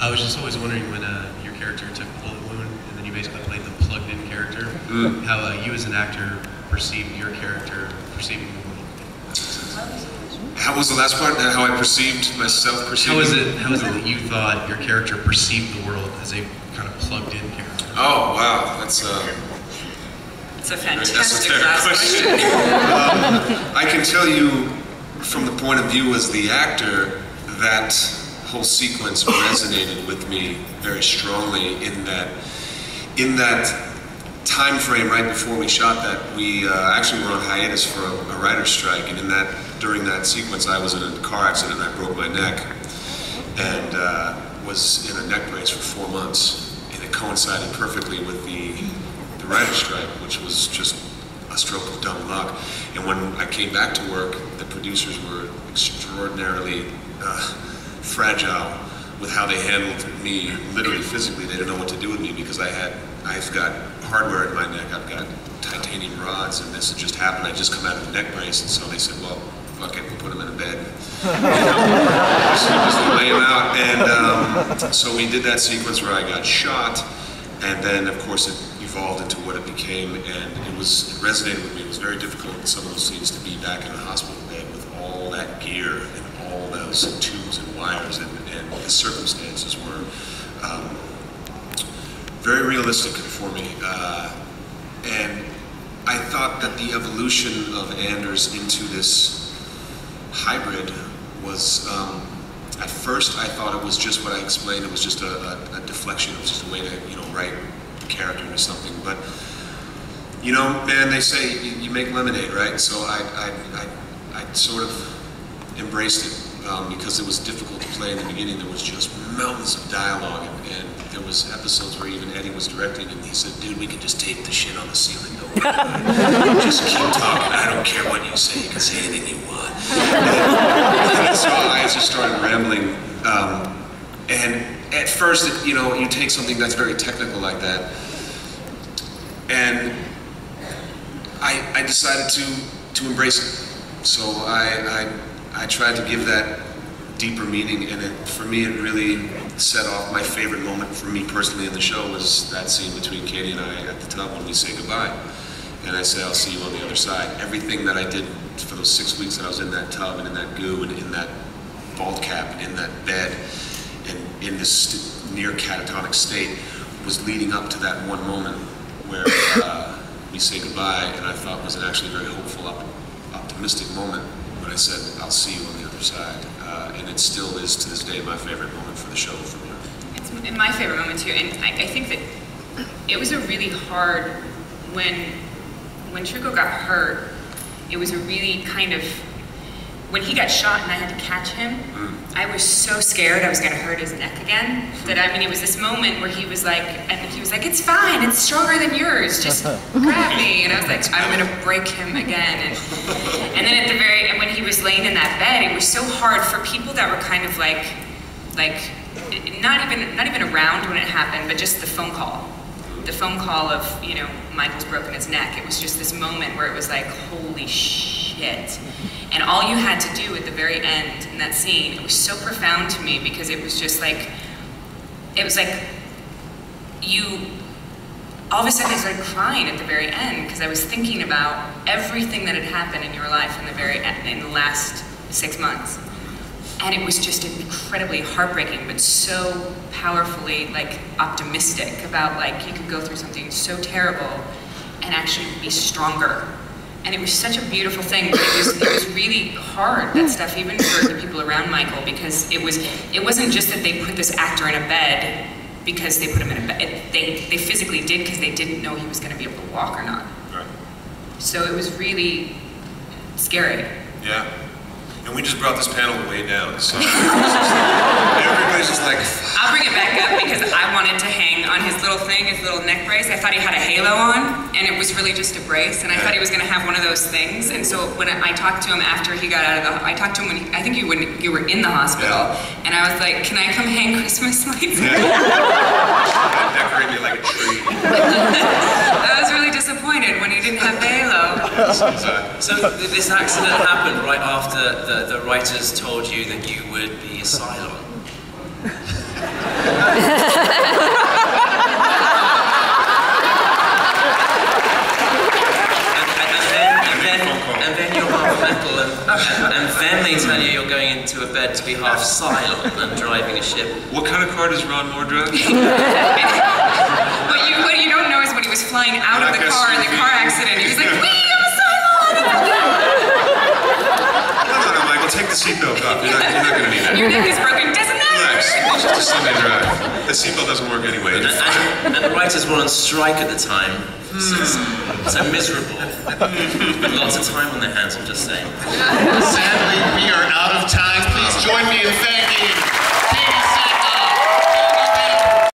I was just always wondering when your character took a bullet wound and then you basically played the plugged-in character, how you as an actor perceived your character perceiving the world. How was the last part? How I perceived myself perceiving? How is it that you thought your character perceived the world as a kind of plugged-in character? Oh wow, that's it's a fantastic last question. I can tell you from the point of view as the actor, that whole sequence resonated with me very strongly in that time frame right before we shot that. We actually were on hiatus for a writer's strike, and during that sequence I was in a car accident and I broke my neck and was in a neck brace for 4 months, and it coincided perfectly with the writer's strike, which was just a stroke of dumb luck. And when I came back to work, the producers were extraordinarily fragile with how they handled me, literally physically. They didn't know what to do with me because I've got hardware in my neck, I've got titanium rods, and this had just happened. I'd just come out of the neck brace, and so they said, well, fuck it, we'll put him in a bed. Just lay him out. And so we did that sequence where I got shot, and then of course it evolved into what it became, and it resonated with me. It was very difficult in some of those scenes to be back in a hospital bed with all that gear and all those tubes and wires, and the circumstances were very realistic for me. And I thought that the evolution of Anders into this hybrid was, at first I thought it was just what I explained. It was just a deflection. It was just a way to, write the character into something. But, man, they say you make lemonade, right? So I sort of embraced it because it was difficult to play in the beginning. There was just mountains of dialogue, and there was episodes where even Eddie was directing, and he said, dude, we can just tape the shit on the ceiling. Just keep talking. I don't care what you say. You can say anything you want. And so I just started rambling. And at first, you take something that's very technical like that, and I decided to embrace it. So I tried to give that deeper meaning, and for me it really set off my favorite moment for me personally in the show was that scene between Katee and I at the tub when we say goodbye. And I say, I'll see you on the other side. Everything that I did for those 6 weeks that I was in that tub and in that goo and in that bald cap, in that bed, and in this near catatonic state was leading up to that one moment where we say goodbye, and I thought was actually a very hopeful, optimistic moment when I said, I'll see you on the other side. And it still is, to this day, my favorite moment for the show from you. It's my favorite moment too, and I think that it was a really hard, when Trucco got hurt, it was a really kind of, when he got shot and I had to catch him, I was so scared I was going to hurt his neck again, that it was this moment where he was like, it's fine, it's stronger than yours, just grab me. And I was like, I'm going to break him again. And then and when he was laying in that bed, it was so hard for people that were kind of like not even around when it happened, but just the phone call. The phone call of, Michael's broken his neck. It was just this moment where it was like, holy shit. And all you had to do at the very end in that scene, it was so profound to me because it was just like, all of a sudden I started crying at the very end because I was thinking about everything that had happened in your life in the last 6 months. And it was just incredibly heartbreaking, but so powerfully optimistic about you could go through something so terrible and actually be stronger. And it was such a beautiful thing, but it was really hard, that stuff, even for the people around Michael, because it wasn't just that they put this actor in a bed because they put him in a bed. They physically did because they didn't know he was going to be able to walk or not. Right. So it was really scary. Yeah. And we just brought this panel way down, so everybody's just like... I'll bring it back up because I wanted to hang on his little thing, his little neck brace. I thought he had a halo on, and it was really just a brace, and I thought he was going to have one of those things. And so when I talked to him after he got out of I talked to him when I think you were in the hospital, and I was like, can I come hang Christmas lights? Decorate me like a tree. I was really disappointed when he didn't have the halo. So this accident happened right after the writers told you that you would be a Cylon. they tell you you're going into a bed to be half Cylon and driving a ship. What kind of car does Ron Moore drive? What you don't know is when he was flying out of the car in the car accident, he was like, "Wait, I'm a Cylon!" No, Michael, take the seatbelt off. You're not going to need it. Your neck is broken, doesn't matter. Relax. Just let me drive. The seatbelt doesn't work anyway. And the writers were on strike at the time, so miserable. But lots of time on their hands, I'm just saying. Sadly, we are out of time. Please join me in thanking Katee.